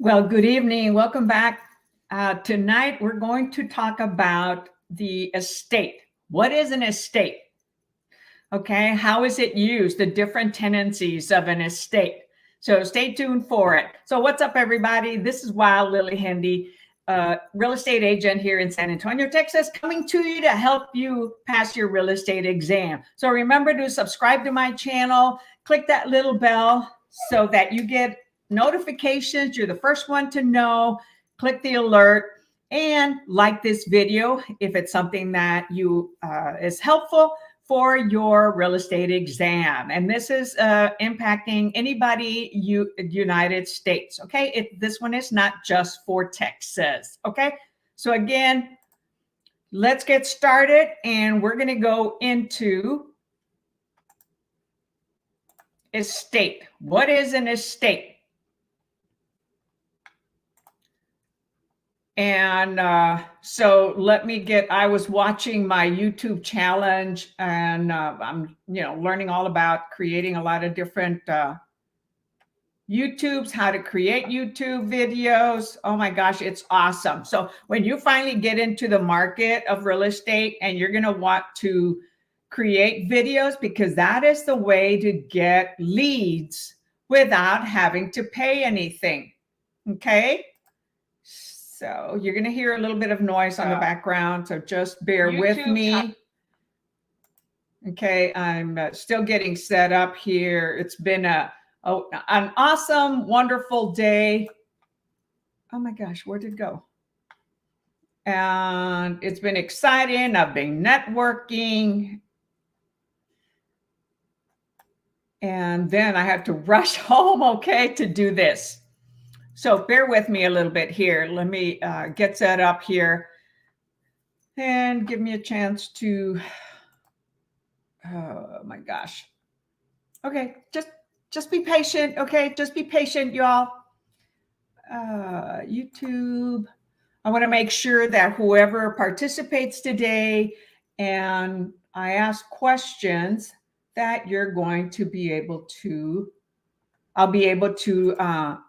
Well, good evening. Welcome back. Tonight, we're going to talk about the estate. What is an estate? Okay, how is it used? The different tenancies of an estate. So stay tuned for it. So what's up, everybody? This is Lillie Hendy, real estate agent here in San Antonio, Texas, coming to you to help you pass your real estate exam. So remember to subscribe to my channel, click that little bell so that you get notifications. You're the first one to know. Click the alert and like this video if it's something that you is helpful for your real estate exam. And this is impacting anybody United States. Okay, this one is not just for Texas. Okay, so again, let's get started, and we're going to go into estate. What is an estate? And so let me I was watching my YouTube challenge, and I'm, learning all about creating a lot of different YouTubes, how to create YouTube videos. Oh my gosh, it's awesome. So when you finally get into the market of real estate and you're going to want to create videos, because that is the way to get leads without having to pay anything. Okay. So you're going to hear a little bit of noise on the background, so just bear with me. Okay, I'm still getting set up here. It's been an awesome, wonderful day. Oh my gosh, where did it go? And it's been exciting. I've been networking. And then I have to rush home, okay, to do this. So bear with me a little bit here. Let me get set up here and give me a chance to, oh my gosh. Okay, just be patient, okay? Just be patient, y'all. YouTube. I want to make sure that whoever participates today and I ask questions that you're going to be able to, I'll be able to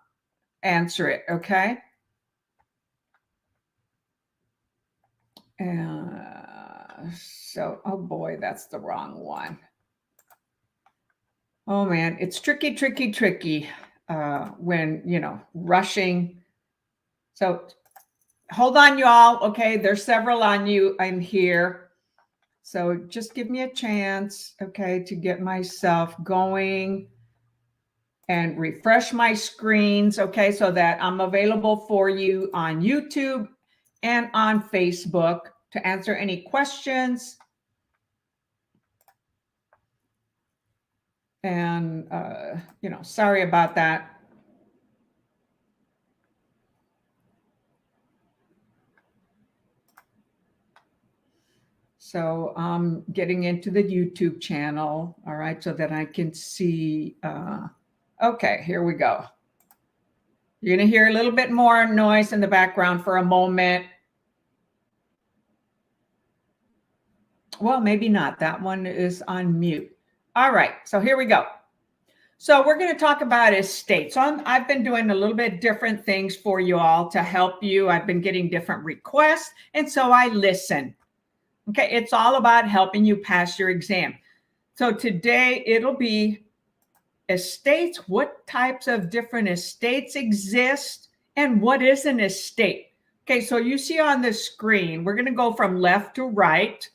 answer it, okay? So, oh boy, that's the wrong one. Oh man, it's tricky when, rushing. So hold on, y'all. Okay, there's several on you in here. So just give me a chance, okay, to get myself going and refresh my screens, okay, so that I'm available for you on YouTube and on Facebook to answer any questions. And, sorry about that. So I'm getting into the YouTube channel, all right, so that I can see. Okay, here we go. You're going to hear a little bit more noise in the background for a moment. Well, maybe not. That one is on mute. All right, so here we go. So we're going to talk about estate. So I've been doing a little bit different things for you all to help you. I've been getting different requests, and so I listen. Okay, it's all about helping you pass your exam. So today it'll be estates. What types of different estates exist, and what is an estate? Okay, so you see on the screen, we're going to go from left to right.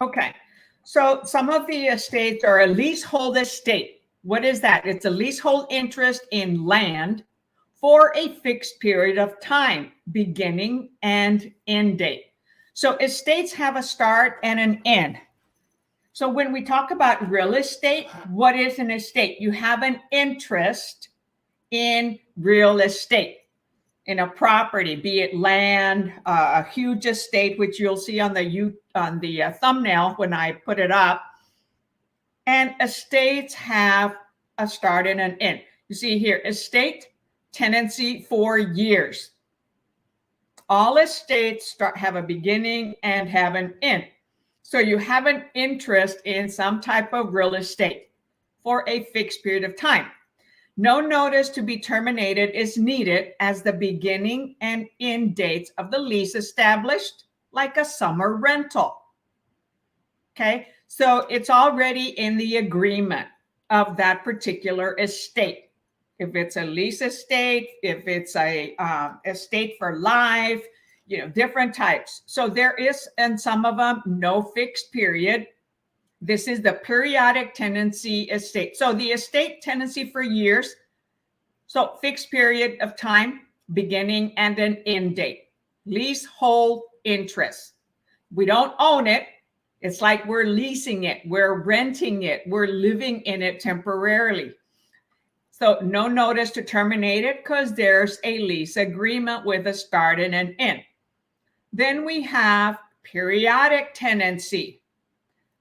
Okay, so some of the estates are a leasehold estate. What is that? It's a leasehold interest in land for a fixed period of time, beginning and end date. So estates have a start and an end. So when we talk about real estate, what is an estate? You have an interest in real estate, in a property, be it land, a huge estate, which you'll see on the thumbnail when I put it up. And estates have a start and an end. You see here, estate, tenancy, 4 years. All estates have a beginning and have an end. So you have an interest in some type of real estate for a fixed period of time. No notice to be terminated is needed as the beginning and end dates of the lease established, like a summer rental. Okay, so it's already in the agreement of that particular estate. If it's a lease estate, if it's a estate for life, different types. So there is, and some of them, no fixed period. This is the periodic tenancy estate. So the estate tenancy for years. So fixed period of time, beginning and an end date. Leasehold interest. We don't own it. It's like we're leasing it, we're renting it, we're living in it temporarily. So no notice to terminate it because there's a lease agreement with a start and an end. Then we have periodic tenancy,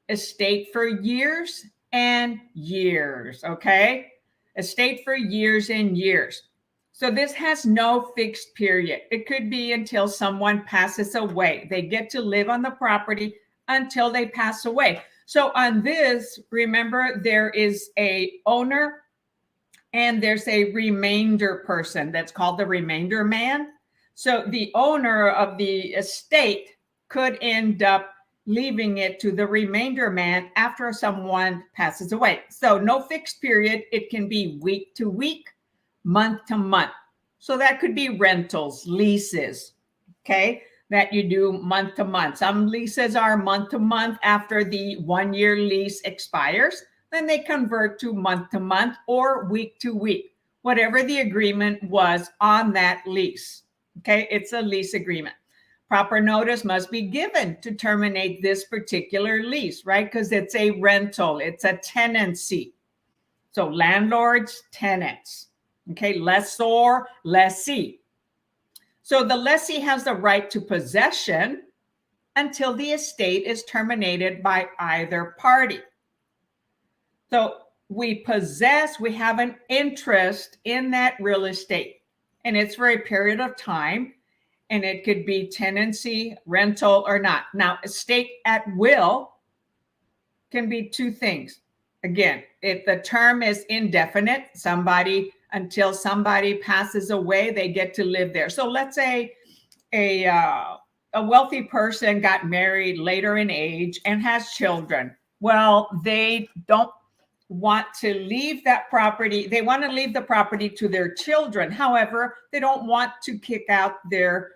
estate for years and years, okay? Estate for years and years. So this has no fixed period. It could be until someone passes away. They get to live on the property until they pass away. So on this, remember, there is a owner and there's a remainder person that's called the remainder man. So the owner of the estate could end up leaving it to the remainder man after someone passes away. So no fixed period. It can be week to week, month to month. So that could be rentals, leases, okay, that you do month to month. Some leases are month to month after the 1 year lease expires. Then they convert to month or week to week, whatever the agreement was on that lease. Okay, it's a lease agreement. Proper notice must be given to terminate this particular lease, right? Because it's a rental, it's a tenancy. So landlords, tenants, okay, lessor, lessee. So the lessee has the right to possession until the estate is terminated by either party. So we possess, we have an interest in that real estate, and it's for a period of time, and it could be tenancy, rental, or not. Now, estate at will can be two things. Again, if the term is indefinite, until somebody passes away, they get to live there. So let's say a wealthy person got married later in age and has children. Well, they don't want to leave that property. They want to leave the property to their children. However, they don't want to kick out their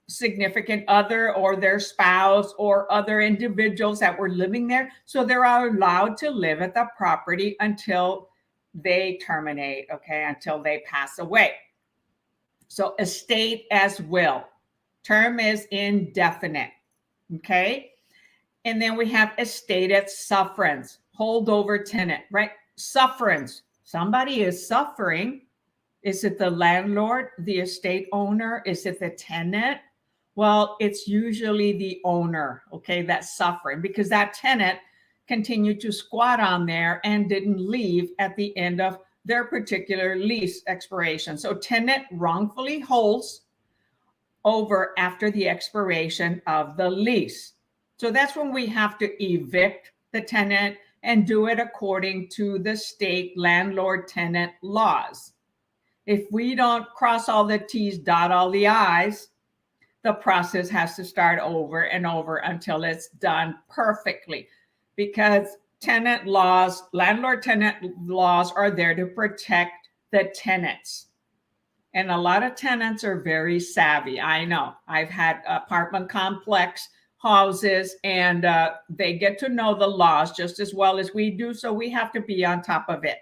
significant other or their spouse or other individuals that were living there. So they're allowed to live at the property until they terminate, okay, until they pass away. So estate as will. Term is indefinite, okay? And then we have estate at sufferance, holdover tenant, right? Sufferance. Somebody is suffering. Is it the landlord, the estate owner? Is it the tenant? Well, it's usually the owner, okay, that's suffering because that tenant continued to squat on there and didn't leave at the end of their particular lease expiration. So tenant wrongfully holds over after the expiration of the lease. So that's when we have to evict the tenant and do it according to the state landlord-tenant laws. If we don't cross all the T's, dot all the I's, the process has to start over and over until it's done perfectly, because tenant laws, landlord-tenant laws are there to protect the tenants. And a lot of tenants are very savvy. I know. I've had apartment complex houses, and they get to know the laws just as well as we do. So we have to be on top of it.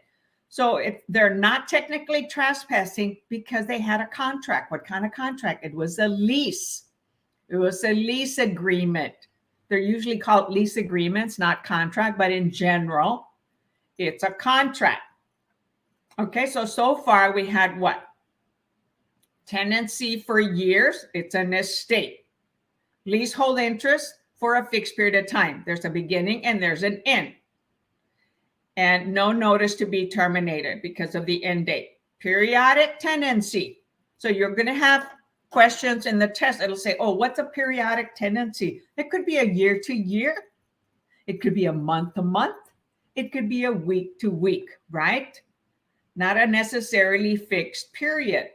So they're not technically trespassing because they had a contract. What kind of contract? It was a lease. It was a lease agreement. They're usually called lease agreements, not contract, but in general, it's a contract. Okay, so far we had what? Tenancy for years, it's an estate. Leasehold interest for a fixed period of time. There's a beginning and there's an end. And no notice to be terminated because of the end date. Periodic tenancy. So you're going to have questions in the test. It'll say, oh, what's a periodic tenancy? It could be a year to year. It could be a month to month. It could be a week to week, right? Not a necessarily fixed period.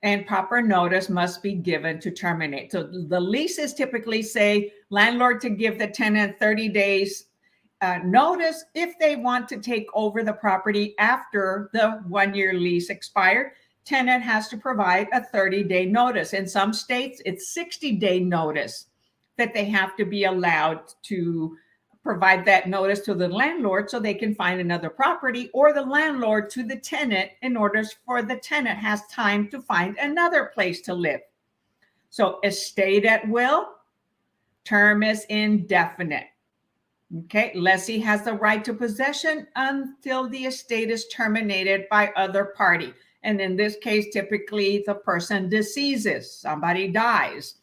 And proper notice must be given to terminate. So the leases typically say landlord to give the tenant 30 days notice if they want to take over the property after the 1-year lease expired. Tenant has to provide a 30-day notice. In some states, it's 60-day notice that they have to be allowed to provide that notice to the landlord so they can find another property, or the landlord to the tenant in order for the tenant has time to find another place to live. So estate at will, term is indefinite. Okay, lessee has the right to possession until the estate is terminated by other party. And in this case, typically the person deceases, somebody dies.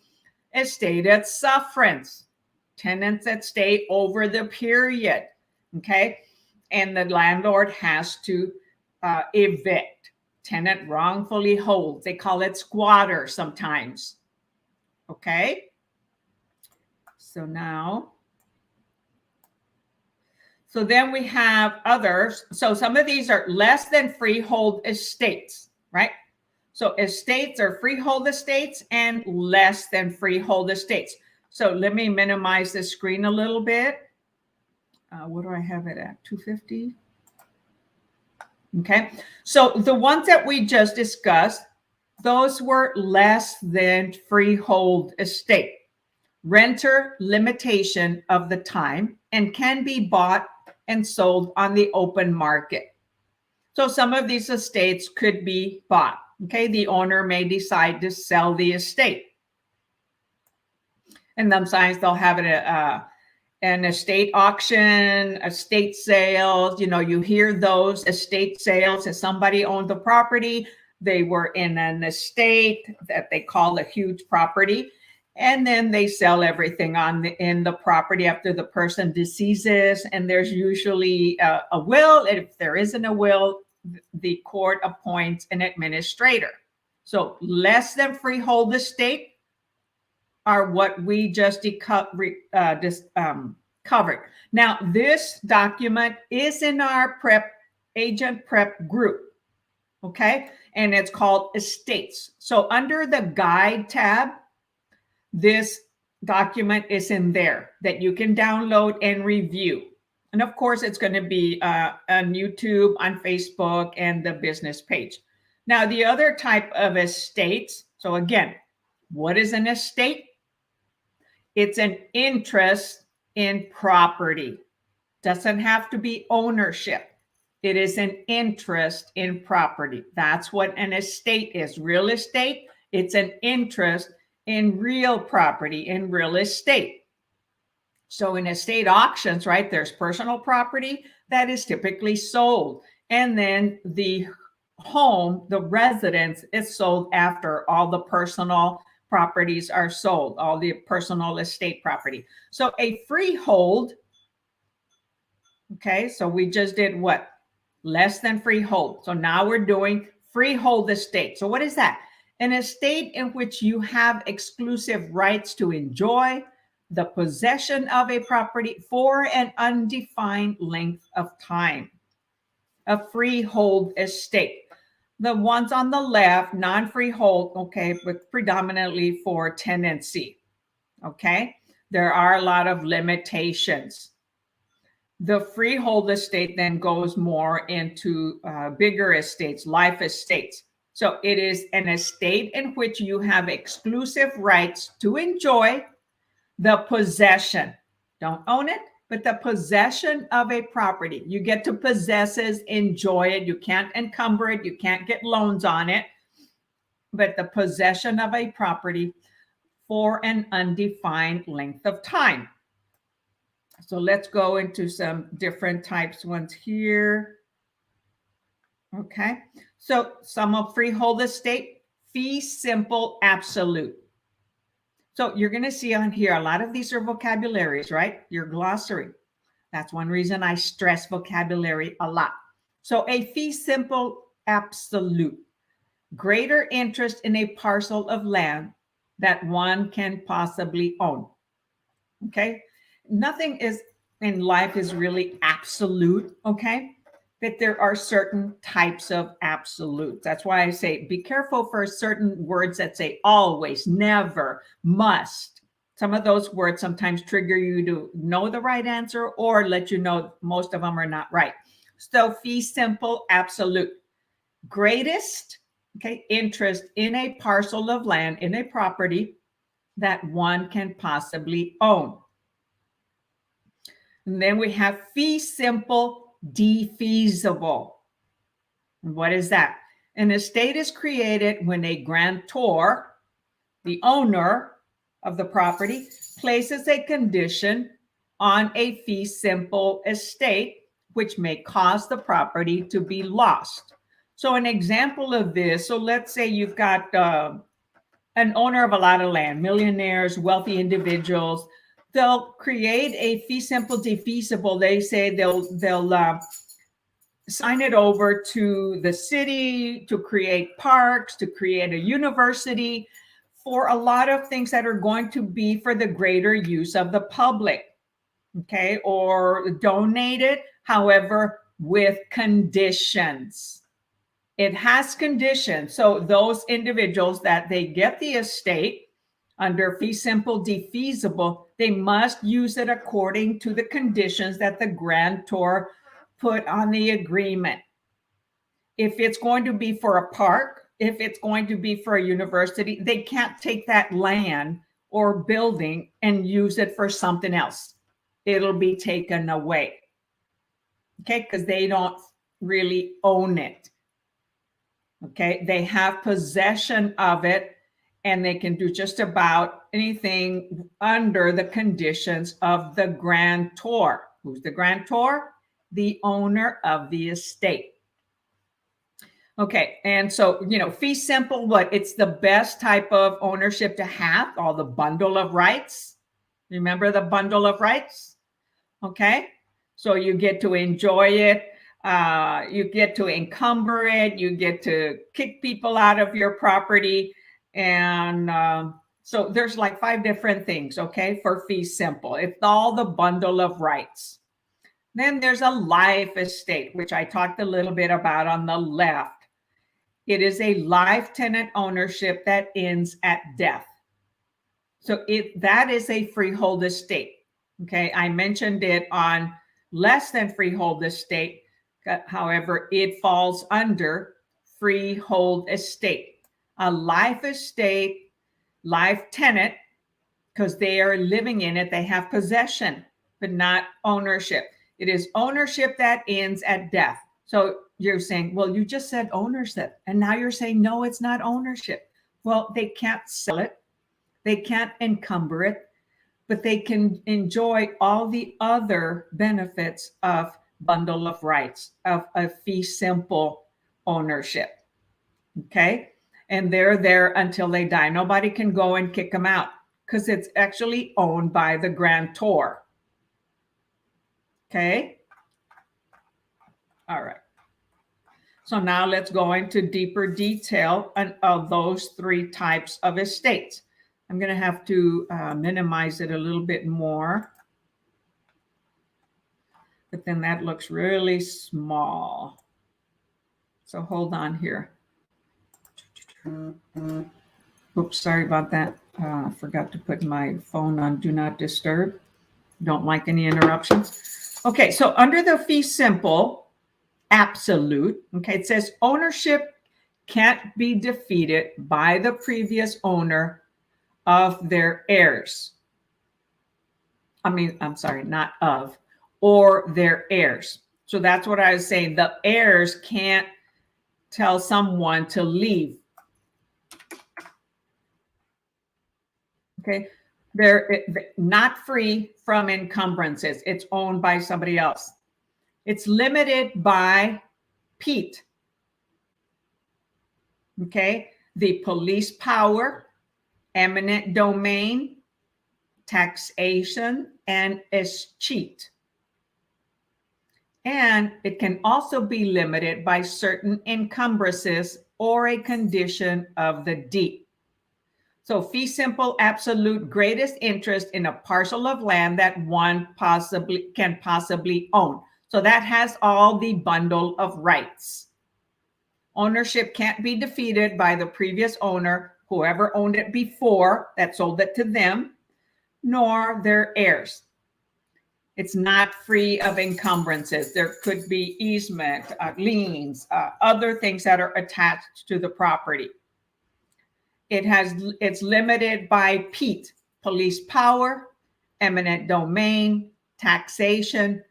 Estate at sufferance, tenants that stay over the period, okay? And the landlord has to evict. Tenant wrongfully holds. They call it squatter sometimes, okay? So then we have others. So some of these are less than freehold estates, right? So estates are freehold estates and less than freehold estates. So let me minimize the screen a little bit. What do I have it at? 250. Okay. So the ones that we just discussed, those were less than freehold estate. Renter limitation of the time and can be bought and sold on the open market. So some of these estates could be bought. Okay. The owner may decide to sell the estate. And sometimes they'll have an estate auction, estate sales. You know, you hear those estate sales as somebody owned the property. They were in an estate that they call a huge property. And then they sell everything in the property after the person deceases. And there's usually a will. If there isn't a will, the court appoints an administrator. So less than freehold estate are what we just covered. Now, this document is in our AgentPrep group, okay? And it's called Estates. So under the Guide tab, this document is in there that you can download and review. And of course, it's going to be on YouTube, on Facebook, and the business page. Now, the other type of estates. So again, what is an estate? It's an interest in property. Doesn't have to be ownership. It is an interest in property. That's what an estate is. Real estate, it's an interest in real property, in real estate. So in estate auctions, right, there's personal property that is typically sold. And then the home, the residence, is sold after all the personal properties are sold, all the personal estate property. So a freehold, okay, so we just did what? Less than freehold. So now we're doing freehold estate. So what is that? An estate in which you have exclusive rights to enjoy the possession of a property for an undefined length of time. A freehold estate. The ones on the left, non-freehold, okay, but predominantly for tenancy, okay? There are a lot of limitations. The freehold estate then goes more into bigger estates, life estates. So it is an estate in which you have exclusive rights to enjoy the possession. Don't own it, but the possession of a property. You get to possess it, enjoy it. You can't encumber it. You can't get loans on it. But the possession of a property for an undefined length of time. So let's go into some different types ones here. Okay. So some of freehold estate, fee simple absolute. So you're going to see on here, a lot of these are vocabularies, right? Your glossary. That's one reason I stress vocabulary a lot. So a fee simple absolute. Greater interest in a parcel of land that one can possibly own. Okay. Nothing is and life is really absolute, okay? That there are certain types of absolutes. That's why I say be careful for certain words that say always, never, must. Some of those words sometimes trigger you to know the right answer or let you know most of them are not right. So fee simple, absolute. Greatest, okay, interest in a parcel of land, in a property that one can possibly own. And then we have fee simple, defeasible. What is that? An estate is created when a grantor, the owner of the property, places a condition on a fee simple estate, which may cause the property to be lost. So an example of this, so let's say you've got an owner of a lot of land, millionaires, wealthy individuals, they'll create a fee simple defeasible. They say they'll sign it over to the city to create parks, to create a university, for a lot of things that are going to be for the greater use of the public, okay, or donated, however, with conditions. It has conditions. So those individuals that they get the estate under fee simple defeasible, they must use it according to the conditions that the grantor put on the agreement. If it's going to be for a park, if it's going to be for a university, they can't take that land or building and use it for something else. It'll be taken away. Okay, because they don't really own it. Okay, they have possession of it and they can do just about anything under the conditions of the grantor. Who's the grantor? The owner of the estate. Okay, and so, fee simple, what? It's the best type of ownership to have, all the bundle of rights. Remember the bundle of rights? Okay, so you get to enjoy it. You get to encumber it. You get to kick people out of your property. And so there's like 5 different things, okay, for fee simple. It's all the bundle of rights. Then there's a life estate, which I talked a little bit about on the left. It is a life tenant ownership that ends at death. So that is a freehold estate. Okay, I mentioned it on less than freehold estate. However, it falls under freehold estate. A life estate, life tenant, because they are living in it, they have possession, but not ownership. It is ownership that ends at death. So you're saying, well, you just said ownership, and now you're saying, no, it's not ownership. Well, they can't sell it. They can't encumber it, but they can enjoy all the other benefits of bundle of rights, of a fee simple ownership. Okay. And they're there until they die. Nobody can go and kick them out because it's actually owned by the grantor. Okay. All right. So now let's go into deeper detail of those 3 types of estates. I'm going to have to minimize it a little bit more. But then that looks really small. So hold on here. Oops, sorry about that. I forgot to put my phone on Do Not Disturb. Don't like any interruptions. Okay, so under the fee simple, absolute, okay, it says ownership can't be defeated by the previous owner of their heirs. Not of, or their heirs. So that's what I was saying. The heirs can't tell someone to leave. Okay, they're not free from encumbrances. It's owned by somebody else. It's limited by Pete. Okay, the police power, eminent domain, taxation, and escheat. And it can also be limited by certain encumbrances or a condition of the deed. So fee simple absolute greatest interest in a parcel of land that one can possibly own. So that has all the bundle of rights. Ownership can't be defeated by the previous owner, whoever owned it before that sold it to them, nor their heirs. It's not free of encumbrances. There could be easement, liens, other things that are attached to the property. It's limited by PEAT, police power, eminent domain, taxation,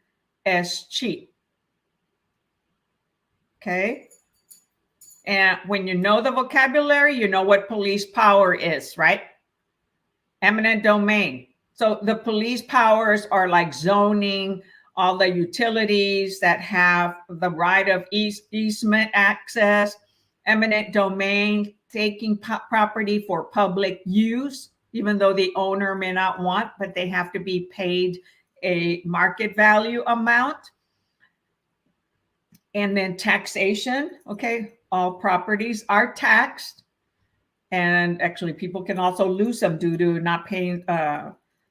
escheat. Okay. And when you know the vocabulary, you know what police power is, right? Eminent domain. So the police powers are like zoning, all the utilities that have the right of easement access, eminent domain, taking property for public use, even though the owner may not want, but they have to be paid a market value amount. And then taxation, okay, all properties are taxed. And actually, people can also lose them due to not paying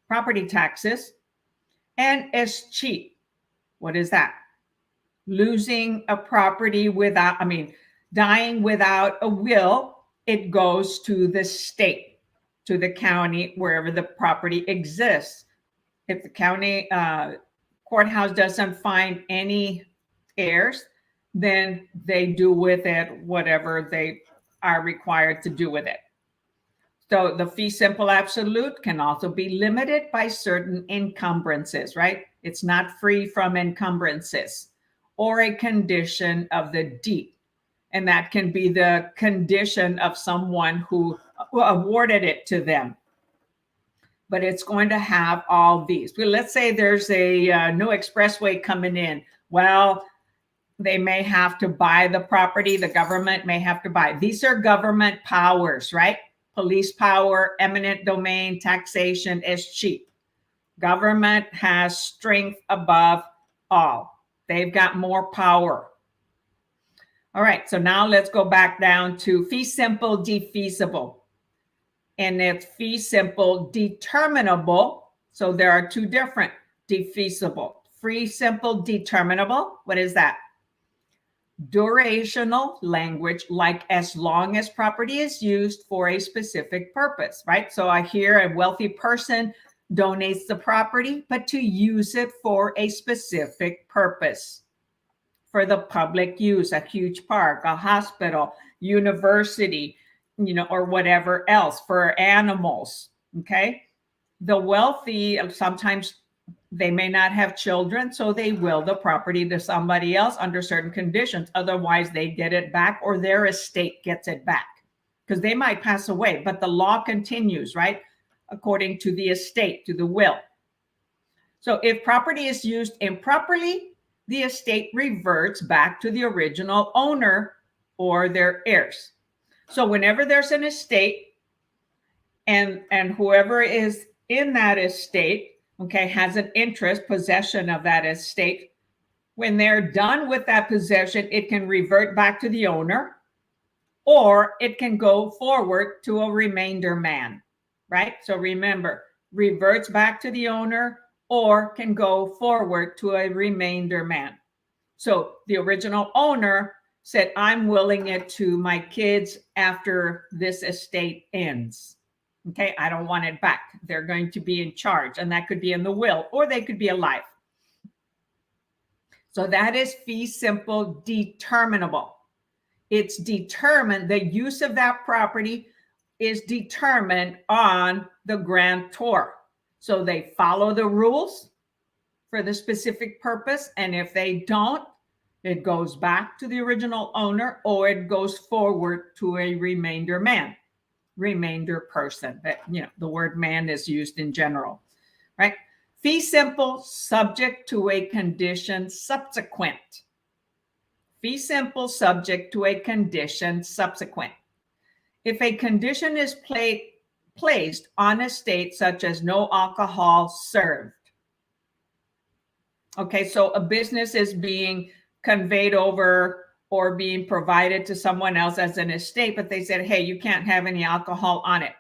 property taxes. And escheat, what is that? Losing a property without, dying without a will, it goes to the state, to the county, wherever the property exists. If the county courthouse doesn't find any heirs, then they do with it whatever they are required to do with it. So the fee simple absolute can also be limited by certain encumbrances, right? It's not free from encumbrances or a condition of the deed. And that can be the condition of someone who awarded it to them. But it's going to have all these. Well, let's say there's a new expressway coming in. Well, they may have to buy the property. The government may have to buy. These are government powers, right? Police power, eminent domain, taxation escheat. Government has strength above all. They've got more power. All right, so now let's go back down to fee simple defeasible. And it's fee simple determinable. So there are two different defeasible. Fee simple determinable, what is that? Durational language, like as long as property is used for a specific purpose, right? So I hear a wealthy person donates the property, but to use it for a specific purpose. For the public use, a huge park, a hospital, university, or whatever else, for animals, okay? The wealthy, sometimes they may not have children, so they will the property to somebody else under certain conditions. Otherwise, they get it back or their estate gets it back because they might pass away, but the law continues, right? According to the estate, to the will. So if property is used improperly, the estate reverts back to the original owner or their heirs. So whenever there's an estate and whoever is in that estate, okay, has an interest, possession of that estate, when they're done with that possession, it can revert back to the owner or it can go forward to a remainder man, right? So remember, reverts back to the owner or can go forward to a remainder man. So the original owner said, I'm willing it to my kids after this estate ends. Okay, I don't want it back. They're going to be in charge, and that could be in the will, or they could be alive. So that is fee simple determinable. It's determined, the use of that property is determined on the grantor. So they follow the rules for the specific purpose, and if they don't, it goes back to the original owner or it goes forward to a remainder man, remainder person. That, the word man is used in general, right? Fee simple subject to a condition subsequent. Fee simple subject to a condition subsequent. If a condition is placed on a estate such as no alcohol served. Okay, so a business is being conveyed over or being provided to someone else as an estate, but they said, hey, you can't have any alcohol on it.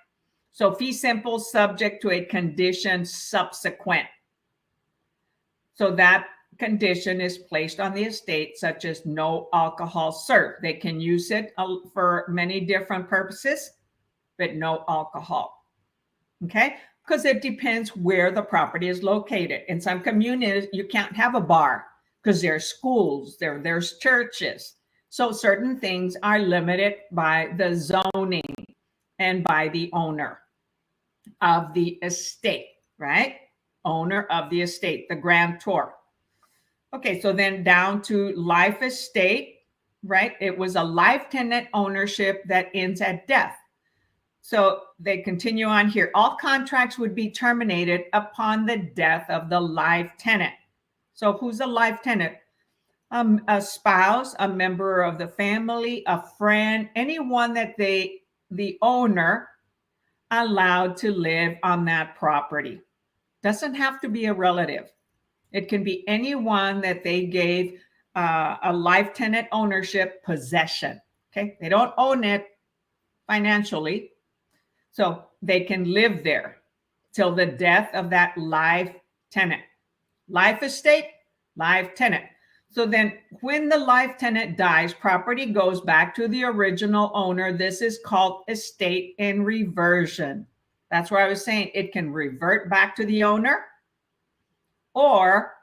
So fee simple subject to a condition subsequent. So that condition is placed on the estate, such as no alcohol served. They can use it for many different purposes, but no alcohol. Okay? Because it depends where the property is located. In some communities, you can't have a bar because there's schools, there's churches. So certain things are limited by the zoning and by the owner of the estate, right? Owner of the estate, the grantor. Okay, so then down to life estate, right? It was a life tenant ownership that ends at death. So they continue on here. All contracts would be terminated upon the death of the life tenant. So who's a life tenant? A spouse, a member of the family, a friend, anyone that the owner allowed to live on that property. Doesn't have to be a relative. It can be anyone that they gave a life tenant ownership possession. Okay, they don't own it financially, so they can live there till the death of that life tenant. Life estate, life tenant. So then when the life tenant dies, property goes back to the original owner. This is called estate in reversion. That's where I was saying it can revert back to the owner, or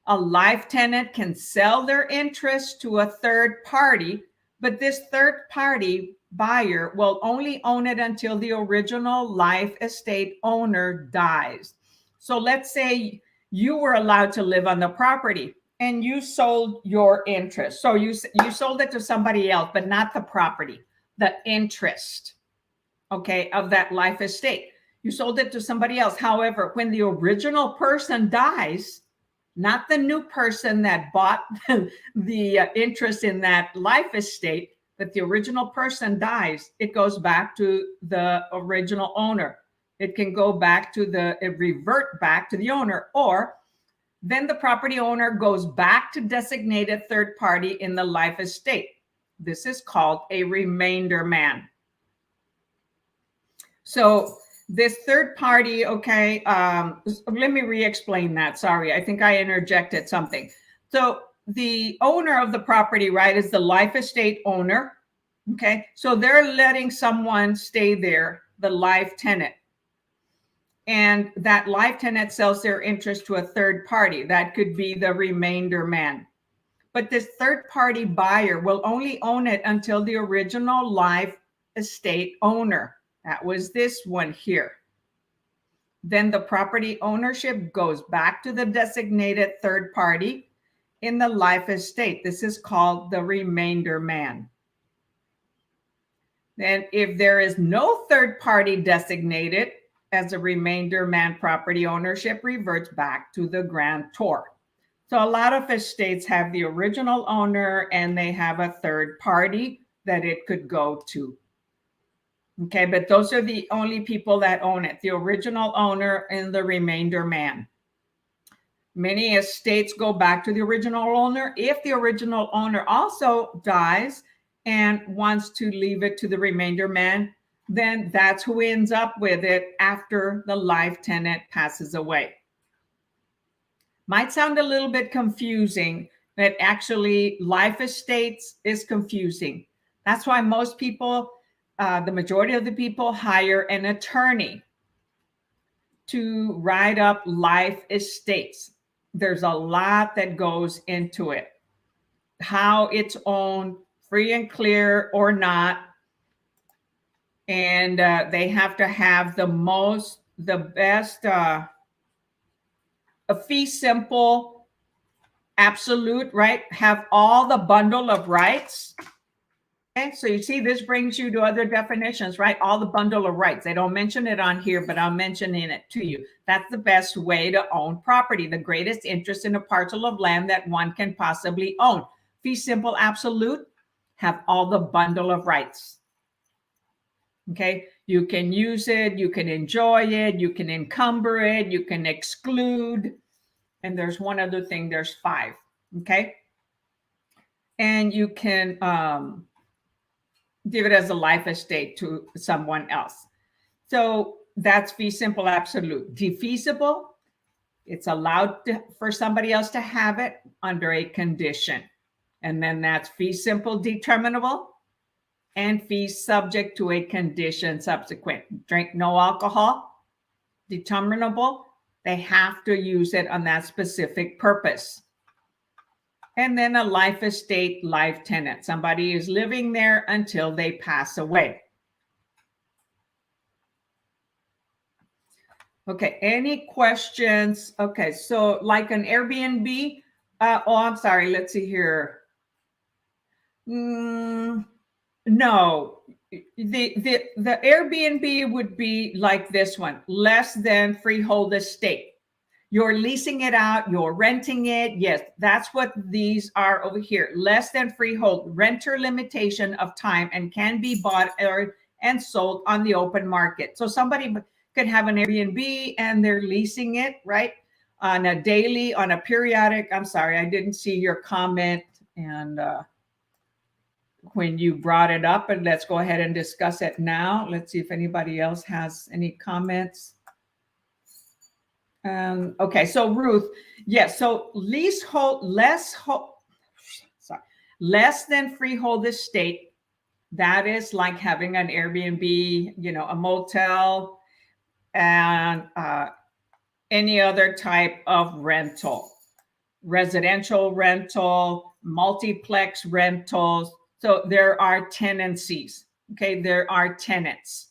a life tenant can sell their interest to a third party, but this third party buyer will only own it until the original life estate owner dies. So let's say you were allowed to live on the property and you sold your interest. So you sold it to somebody else, but not the property, the interest, okay, of that life estate. You sold it to somebody else. However, when the original person dies, not the new person that bought the interest in that life estate, but the original person dies, it goes back to the original owner. It can go back to it revert back to the owner, or then the property owner goes back to designated third party in the life estate. This is called a remainder man. So this third party, okay, let me re-explain that. Sorry, I think I interjected something. So the owner of the property, right, is the life estate owner, okay? So they're letting someone stay there, the life tenant. And that life tenant sells their interest to a third party. That could be the remainder man. But this third party buyer will only own it until the original life estate owner. That was this one here. Then the property ownership goes back to the designated third party in the life estate. This is called the remainder man. Then if there is no third party designated as a remainder man, property ownership reverts back to the grantor. So a lot of estates have the original owner and they have a third party that it could go to. Okay, but those are the only people that own it, the original owner and the remainder man. Many estates go back to the original owner. If the original owner also dies and wants to leave it to the remainder man, then that's who ends up with it after the life tenant passes away. Might sound a little bit confusing, but actually life estates is confusing. That's why most people, the majority of the people, hire an attorney to write up life estates. There's a lot that goes into it. How it's owned, free and clear or not. And they have to have the best, a fee simple, absolute, right? Have all the bundle of rights. Okay, so you see, this brings you to other definitions, right? All the bundle of rights. They don't mention it on here, but I'm mentioning it to you. That's the best way to own property, the greatest interest in a parcel of land that one can possibly own. Fee simple, absolute, have all the bundle of rights. Okay, you can use it, you can enjoy it, you can encumber it, you can exclude, and there's one other thing, there's 5. Okay, and you can give it as a life estate to someone else. So that's fee simple absolute. Defeasible, it's allowed for somebody else to have it under a condition. And then that's fee simple determinable and fee subject to a condition subsequent. Drink no alcohol, determinable. They have to use it on that specific purpose. And then a life estate, life tenant. Somebody is living there until they pass away. Okay, any questions? Okay, so like an Airbnb, I'm sorry, let's see here. No, the Airbnb would be like this one, less than freehold estate. You're leasing it out, you're renting it. Yes, that's what these are over here. Less than freehold, renter limitation of time and can be bought and sold on the open market. So somebody could have an Airbnb and they're leasing it, right? On a daily, on a periodic. I'm sorry, I didn't see your comment. And when you brought it up, and let's go ahead and discuss it now. Let's see if anybody else has any comments. Okay, so Ruth, yes, so leasehold, less than freehold estate. That is like having an Airbnb, you know, a motel, and any other type of rental, residential rental, multiplex rentals. So there are tenancies, okay? There are tenants.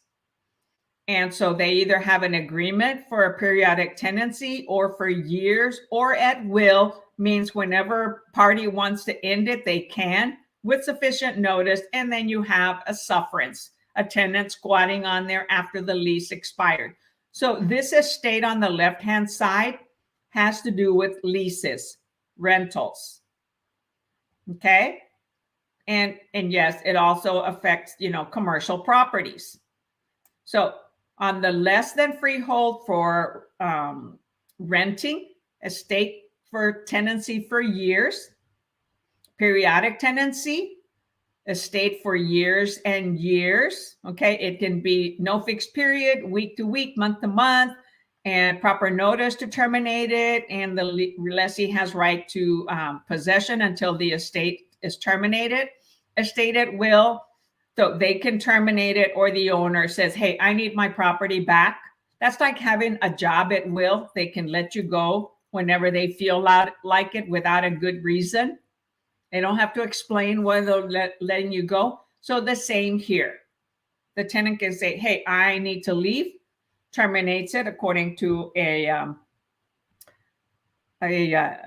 And so they either have an agreement for a periodic tenancy or for years or at will, means whenever party wants to end it, they can with sufficient notice. And then you have a sufferance, a tenant squatting on there after the lease expired. So this estate on the left-hand side has to do with leases, rentals, okay? And yes, it also affects, you know, commercial properties. So on the less than freehold for renting, estate for tenancy for years, periodic tenancy, estate for years and years. Okay, it can be no fixed period, week to week, month to month, and proper notice to terminate it. And the lessee has right to possession until the estate is terminated. Estate at will. So they can terminate it, or the owner says, hey, I need my property back. That's like having a job at will. They can let you go whenever they feel like it without a good reason. They don't have to explain why they're letting you go. So the same here. The tenant can say, hey, I need to leave, terminates it according to a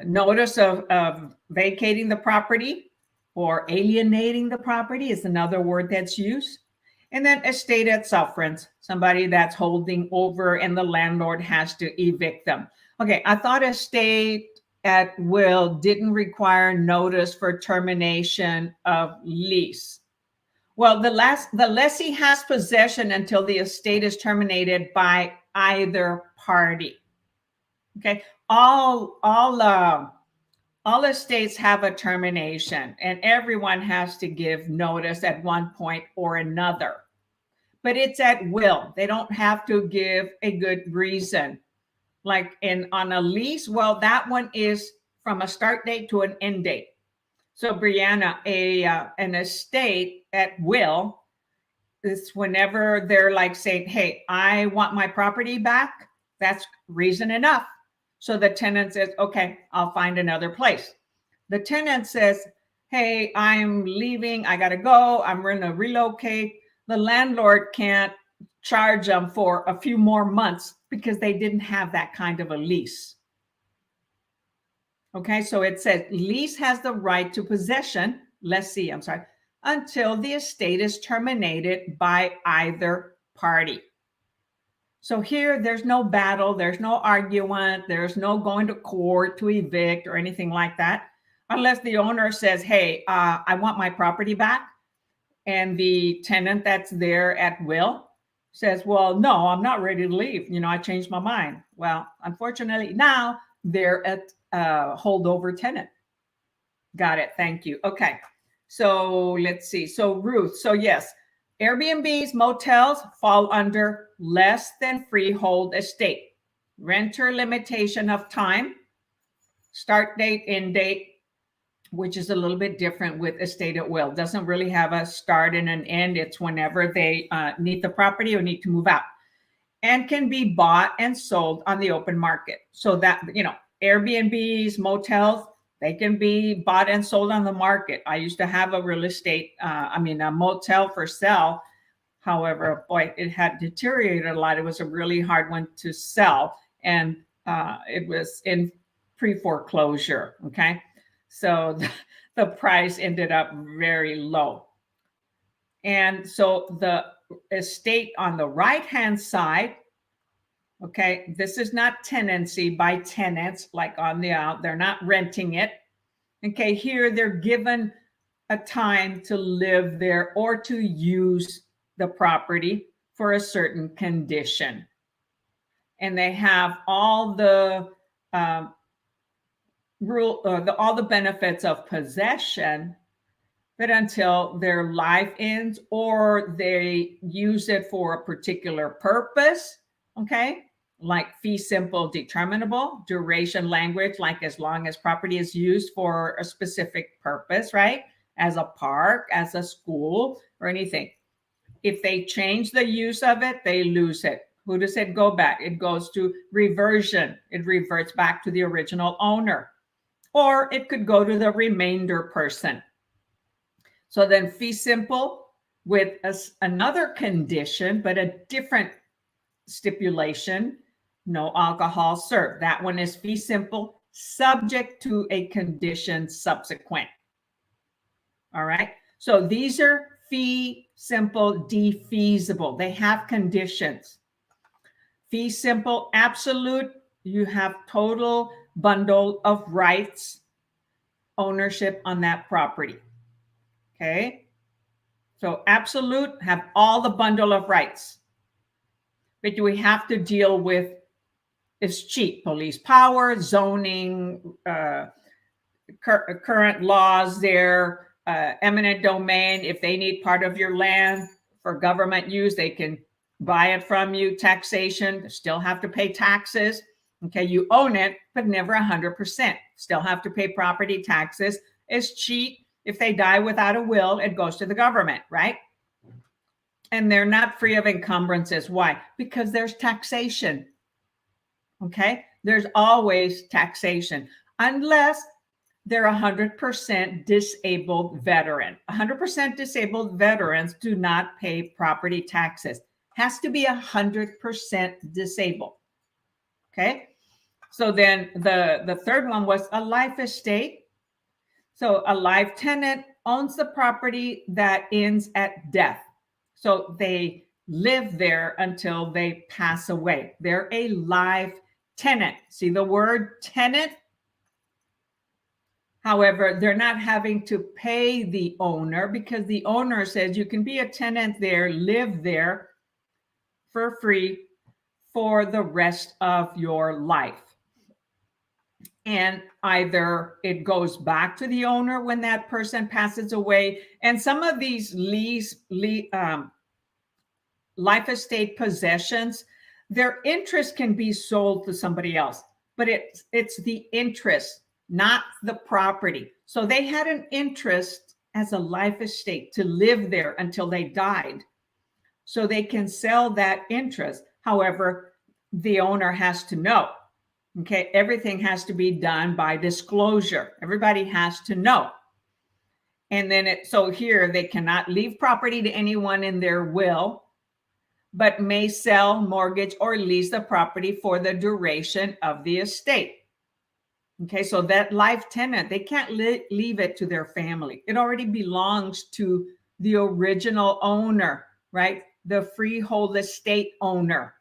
notice of vacating the property, or alienating the property is another word that's used. And then estate at sufferance, somebody that's holding over and the landlord has to evict them. Okay, I thought estate at will didn't require notice for termination of lease. Well, the lessee has possession until the estate is terminated by either party. Okay, all estates have a termination, and everyone has to give notice at one point or another. But it's at will. They don't have to give a good reason. Like on a lease, well, that one is from a start date to an end date. So Brianna, an estate at will is whenever they're like saying, hey, I want my property back. That's reason enough. So the tenant says, okay, I'll find another place. The tenant says, hey, I'm leaving. I got to go. I'm going to relocate. The landlord can't charge them for a few more months because they didn't have that kind of a lease. Okay, so it says lease has the right to possession, lessee, until the estate is terminated by either party. So here, there's no battle, there's no argument, there's no going to court to evict or anything like that, unless the owner says, hey, I want my property back. And the tenant that's there at will says, well, no, I'm not ready to leave. You know, I changed my mind. Well, unfortunately, now they're at holdover tenant. Got it. Thank you. Okay. So let's see. So Ruth, so yes, Airbnbs, motels fall under less than freehold estate. Renter limitation of time, start date, end date, which is a little bit different with estate at will. Doesn't really have a start and an end. It's whenever they need the property or need to move out, and can be bought and sold on the open market. So that, Airbnbs, motels, they can be bought and sold on the market. I used to have a a motel for sale. However, boy, it had deteriorated a lot. It was a really hard one to sell, and it was in pre-foreclosure. Okay. So the price ended up very low. And so the estate on the right-hand side, okay, this is not tenancy by tenants, like on the out, they're not renting it. Okay, here they're given a time to live there or to use the property for a certain condition. And they have all the all the benefits of possession, but until their life ends or they use it for a particular purpose, okay, like fee simple determinable, duration language, like as long as property is used for a specific purpose, right, as a park, as a school, or anything. If they change the use of it, they lose it. Who does it go back? It goes to reversion. It reverts back to the original owner. Or it could go to the remainder person. So then fee simple with another condition, but a different stipulation, no alcohol served. That one is fee simple, subject to a condition subsequent. All right. So these are fee simple defeasible. They have conditions. Fee simple absolute, you have total bundle of rights, ownership on that property. Okay. So absolute, have all the bundle of rights. But we have to deal with, it's cheap, police power, zoning, current laws there, eminent domain. If they need part of your land for government use, they can buy it from you. Taxation, still have to pay taxes. Okay, you own it, but never 100%. Still have to pay property taxes. It's cheap. If they die without a will, it goes to the government, right? And they're not free of encumbrances. Why? Because there's taxation. Okay, there's always taxation, unless they're 100% disabled veteran. 100% disabled veterans do not pay property taxes. Has to be 100% disabled. Okay. So then the third one was a life estate. So a life tenant owns the property that ends at death. So they live there until they pass away. They're a life tenant. See the word tenant? However, they're not having to pay the owner, because the owner says you can be a tenant there, live there for free for the rest of your life. And either it goes back to the owner when that person passes away. And some of these life estate possessions, their interest can be sold to somebody else, but it's the interest, not the property. So they had an interest as a life estate to live there until they died. So they can sell that interest. However, the owner has to know. Okay, everything has to be done by disclosure. Everybody has to know. And then so here they cannot leave property to anyone in their will, but may sell, mortgage, or lease the property for the duration of the estate. Okay, so that life tenant, they can't leave it to their family. It already belongs to the original owner, right? The freehold estate owner.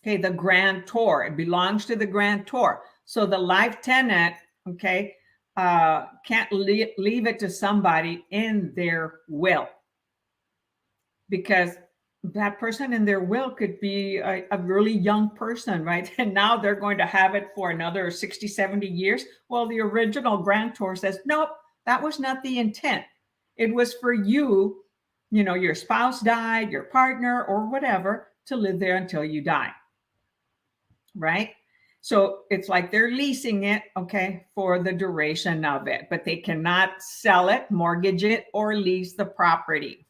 Okay, the grantor, it belongs to the grantor. So the life tenant, okay, can't leave it to somebody in their will, because that person in their will could be a really young person, right? And now they're going to have it for another 60, 70 years. Well, the original grantor says, nope, that was not the intent. It was for you, your spouse died, your partner, or whatever, to live there until you die. Right? So it's like they're leasing it, okay, for the duration of it, but they cannot sell it, mortgage it, or lease the property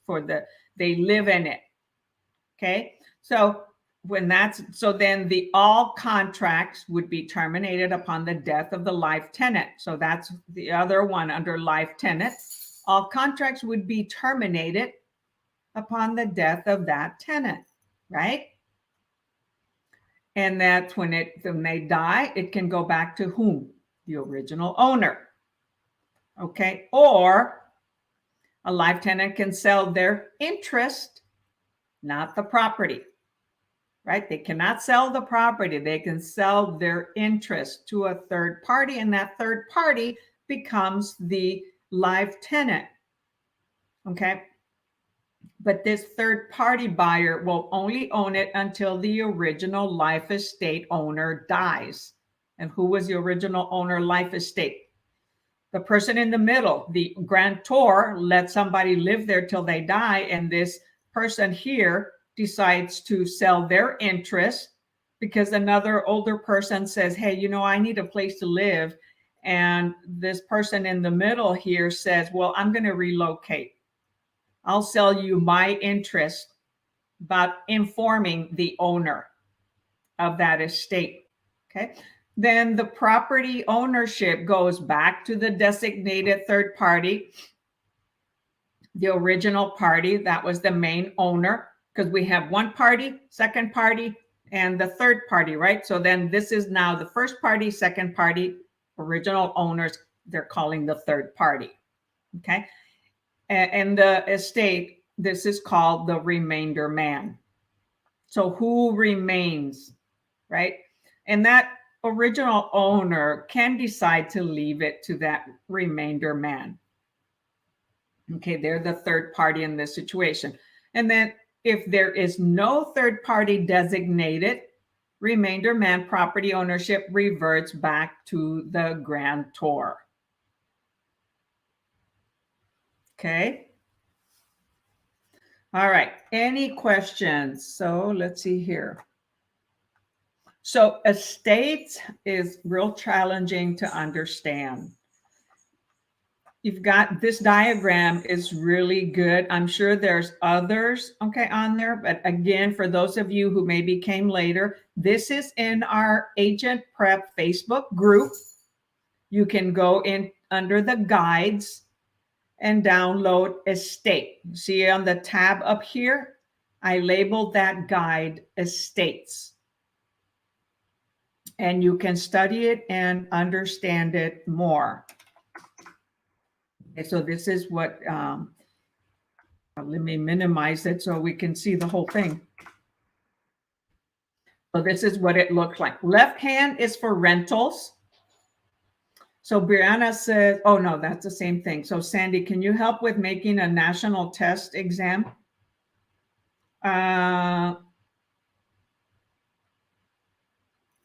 they live in it. Okay. So then all contracts would be terminated upon the death of the life tenant. So that's the other one under life tenant. All contracts would be terminated upon the death of that tenant, right? And that's when they die, it can go back to whom? The original owner. Okay. Or a life tenant can sell their interest, not the property. Right? They cannot sell the property. They can sell their interest to a third party, and that third party becomes the life tenant. Okay. But this third party buyer will only own it until the original life estate owner dies. And who was the original owner life estate? The person in the middle, the grantor, let somebody live there till they die, and this person here decides to sell their interest because another older person says, hey, I need a place to live. And this person in the middle here says, well, I'm going to relocate. I'll sell you my interest, but informing the owner of that estate. Okay. Then the property ownership goes back to the designated third party, the original party that was the main owner, because we have one party, second party, and the third party, right? So then this is now the first party, second party, original owners, they're calling the third party. Okay. And the estate, this is called the remainder man. So who remains, right? And that original owner can decide to leave it to that remainder man. Okay, they're the third party in this situation. And then if there is no third party designated, remainder man property ownership reverts back to the grantor. Okay. All right. Any questions? So let's see here. So estates is real challenging to understand. You've got this diagram is really good. I'm sure there's others, okay, on there. But again, for those of you who maybe came later, this is in our AgentPrep Facebook group. You can go in under the guides and download estate. See on the tab up here, I labeled that guide estates. And you can study it and understand it more. Okay, so this is what, let me minimize it so we can see the whole thing. So this is what it looks like. Left hand is for rentals. So Brianna says, oh no, that's the same thing. So Sandy, can you help with making a national test exam?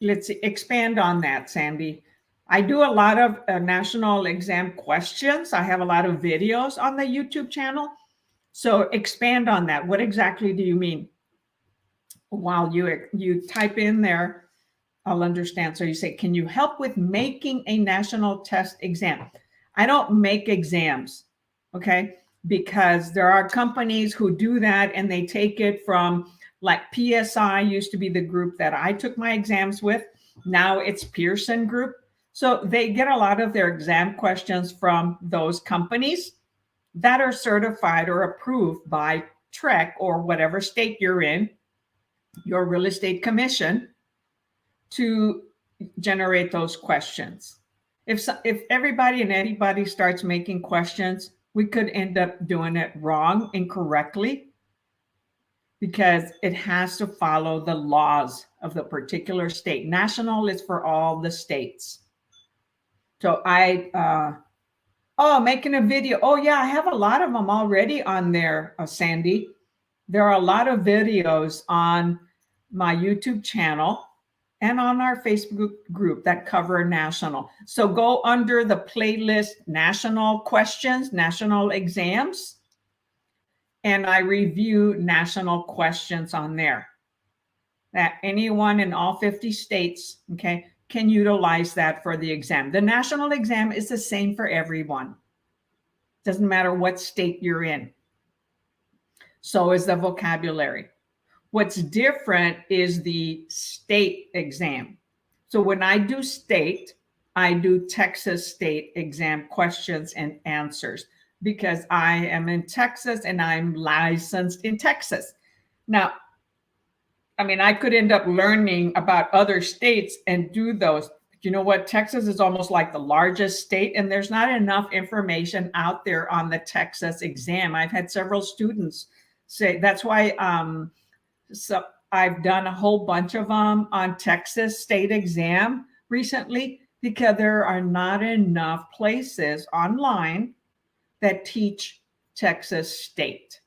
Let's see, expand on that, Sandy. I do a lot of national exam questions. I have a lot of videos on the YouTube channel. So expand on that. What exactly do you mean? While you type in there, I'll understand. So you say, can you help with making a national test exam? I don't make exams, okay? Because there are companies who do that and they take it from, like PSI used to be the group that I took my exams with. Now it's Pearson Group. So they get a lot of their exam questions from those companies that are certified or approved by TREC or whatever state you're in, your real estate commission, to generate those questions. If everybody and anybody starts making questions, we could end up doing it wrong, incorrectly, because it has to follow the laws of the particular state. National is for all the states. So making a video. Oh yeah, I have a lot of them already on there, Sandy. There are a lot of videos on my YouTube channel and on our Facebook group that cover national. So go under the playlist, national questions, national exams, and I review national questions on there that anyone in all 50 states, okay, can utilize that for the exam. The national exam is the same for everyone. Doesn't matter what state you're in. So is the vocabulary. What's different is the state exam. So when I do state, I do Texas state exam questions and answers because I am in Texas and I'm licensed in Texas. Now, I mean, I could end up learning about other states and do those. You know what? Texas is almost like the largest state, and there's not enough information out there on the Texas exam. I've had several students say that's why so I've done a whole bunch of them on Texas state exam recently because there are not enough places online that teach Texas state.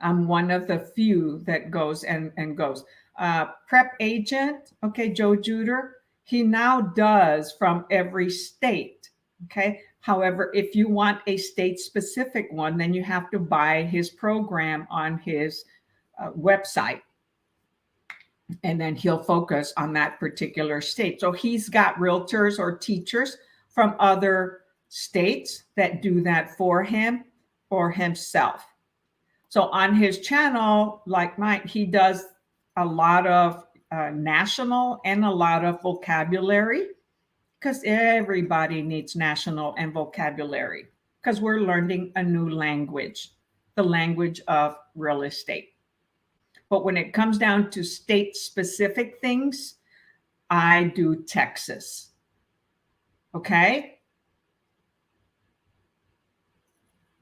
I'm one of the few that goes and goes. Prep agent, okay, Joe Juder, he now does from every state, okay? However, if you want a state-specific one, then you have to buy his program on his website, and then he'll focus on that particular state. So he's got realtors or teachers from other states that do that for him or himself. So on his channel, like mine, he does a lot of national and a lot of vocabulary because everybody needs national and vocabulary because we're learning a new language, the language of real estate. But when it comes down to state-specific things, I do Texas. Okay?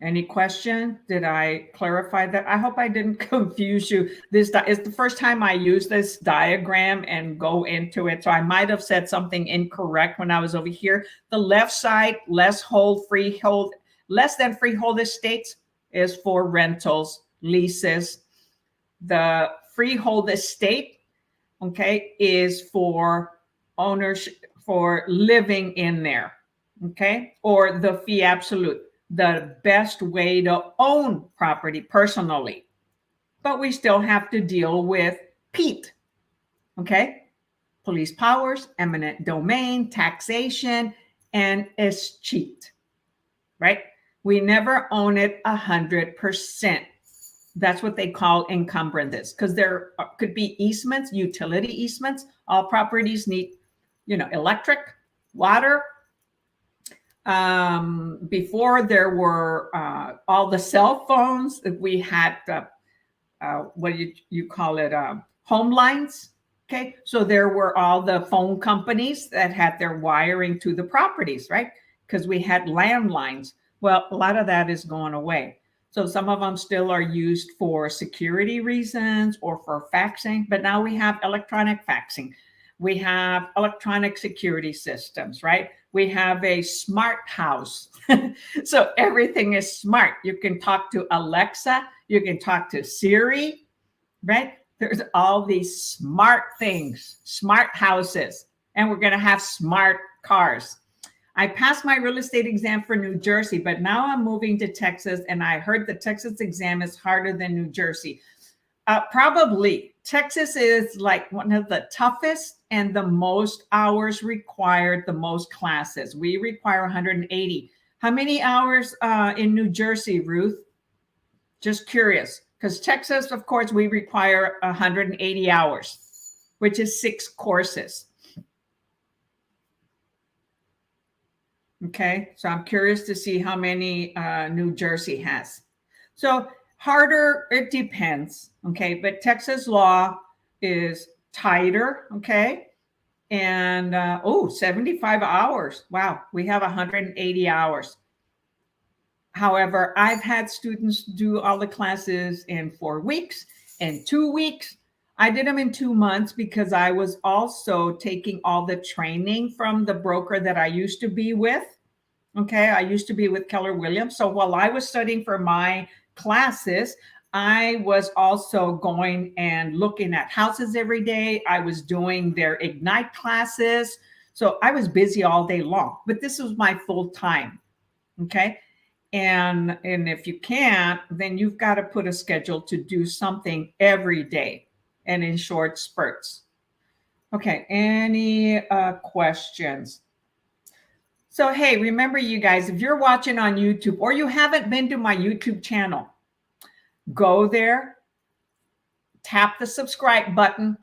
Any question? Did I clarify that? I hope I didn't confuse you. This is the first time I use this diagram and go into it. So I might have said something incorrect when I was over here. The left side, less than freehold estates is for rentals, leases. The freehold estate, okay, is for ownership, for living in there, okay, or the fee absolute, the best way to own property personally. But we still have to deal with PEAT, okay, police powers, eminent domain, taxation, and escheat, right? We never own it 100%. That's what they call encumbrances because there could be easements, utility easements. All properties need, electric, water. Before there were all the cell phones, we had, what do you call it, home lines. Okay, so there were all the phone companies that had their wiring to the properties, right? Because we had landlines. Well, a lot of that is going away. So some of them still are used for security reasons or for faxing, but now we have electronic faxing. We have electronic security systems, right? We have a smart house. So everything is smart. You can talk to Alexa, you can talk to Siri, right? There's all these smart things, smart houses, and we're going to have smart cars. I passed my real estate exam for New Jersey, but now I'm moving to Texas, and I heard the Texas exam is harder than New Jersey. Probably. Texas is like one of the toughest and the most hours required, the most classes. We require 180. How many hours in New Jersey, Ruth? Just curious. Because Texas, of course, we require 180 hours, which is 6 courses. Okay, so I'm curious to see how many New Jersey has. So harder, it depends, okay? But Texas law is tighter, okay? And 75 hours. Wow, we have 180 hours. However, I've had students do all the classes in 4 weeks and 2 weeks. I did them in 2 months because I was also taking all the training from the broker that I used to be with. Okay, I used to be with Keller Williams. So while I was studying for my classes, I was also going and looking at houses every day. I was doing their Ignite classes. So I was busy all day long, but this was my full time. Okay. And if you can't, then you've got to put a schedule to do something every day and in short spurts. Okay, any questions? So, hey, remember you guys, if you're watching on YouTube or you haven't been to my YouTube channel, go there, tap the subscribe button,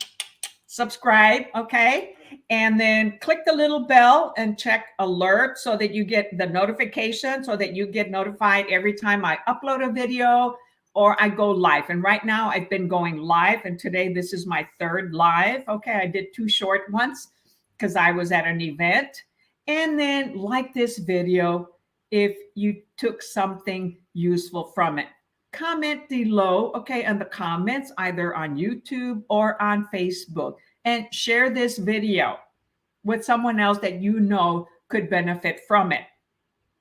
subscribe, okay? And then click the little bell and check alert so that you get the notification, so that you get notified every time I upload a video or I go live. And right now I've been going live, and today this is my third live. Okay, I did 2 short ones because I was at an event. And then like this video if you took something useful from it. Comment below, okay, in the comments, either on YouTube or on Facebook, and share this video with someone else that you know could benefit from it.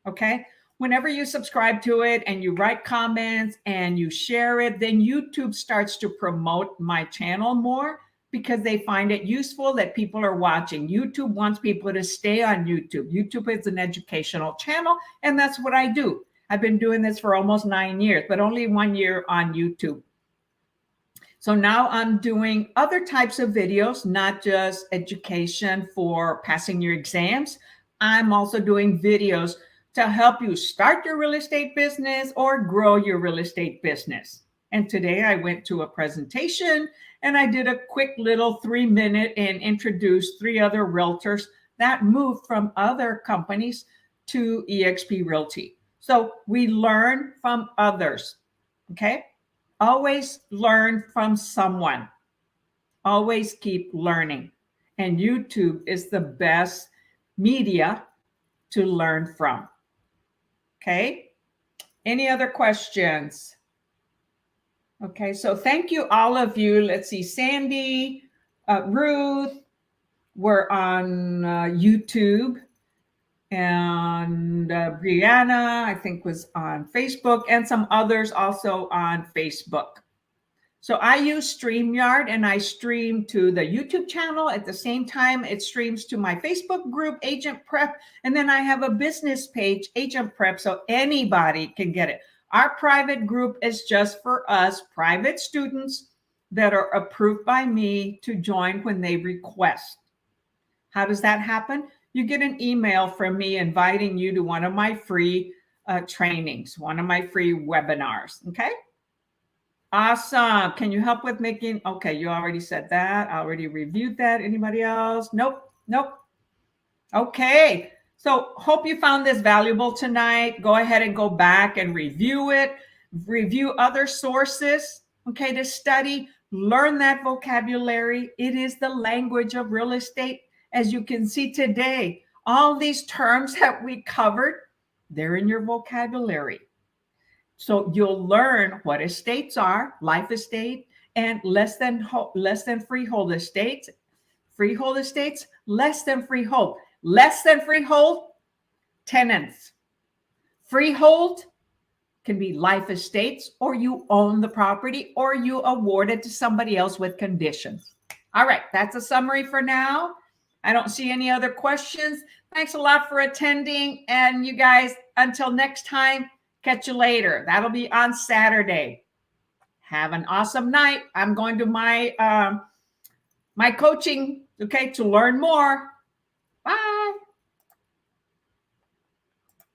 Okay. Whenever you subscribe to it and you write comments and you share it, then YouTube starts to promote my channel more because they find it useful that people are watching. YouTube wants people to stay on YouTube. YouTube is an educational channel, and that's what I do. I've been doing this for almost 9 years, but only 1 year on YouTube. So now I'm doing other types of videos, not just education for passing your exams. I'm also doing videos to help you start your real estate business or grow your real estate business. And today I went to a presentation and I did a quick little 3-minute and introduced 3 other realtors that moved from other companies to eXp Realty. So we learn from others, okay? Always learn from someone. Always keep learning. And YouTube is the best media to learn from. Okay. Any other questions? Okay. So thank you, all of you. Let's see. Sandy, Ruth, we're on YouTube. And Brianna, I think, was on Facebook, and some others also on Facebook. So I use StreamYard, and I stream to the YouTube channel. At the same time, it streams to my Facebook group, AgentPrep. And then I have a business page, AgentPrep, so anybody can get it. Our private group is just for us private students that are approved by me to join when they request. How does that happen? You get an email from me inviting you to one of my free trainings, one of my free webinars. Okay. Awesome. Can you help with making? Okay. You already said that. I already reviewed that. Anybody else? Nope. Nope. Okay. So hope you found this valuable tonight. Go ahead and go back and review it. Review other sources. Okay. To study, learn that vocabulary. It is the language of real estate. As you can see today, all these terms that we covered, they're in your vocabulary. So you'll learn what estates are, life estate, and less than freehold estates. Freehold estates, less than freehold. Less than freehold, tenants. Freehold can be life estates, or you own the property, or you award it to somebody else with conditions. All right, that's a summary for now. I don't see any other questions. Thanks a lot for attending. And you guys, until next time, catch you later. That'll be on Saturday. Have an awesome night. I'm going to my coaching, okay, to learn more. Bye.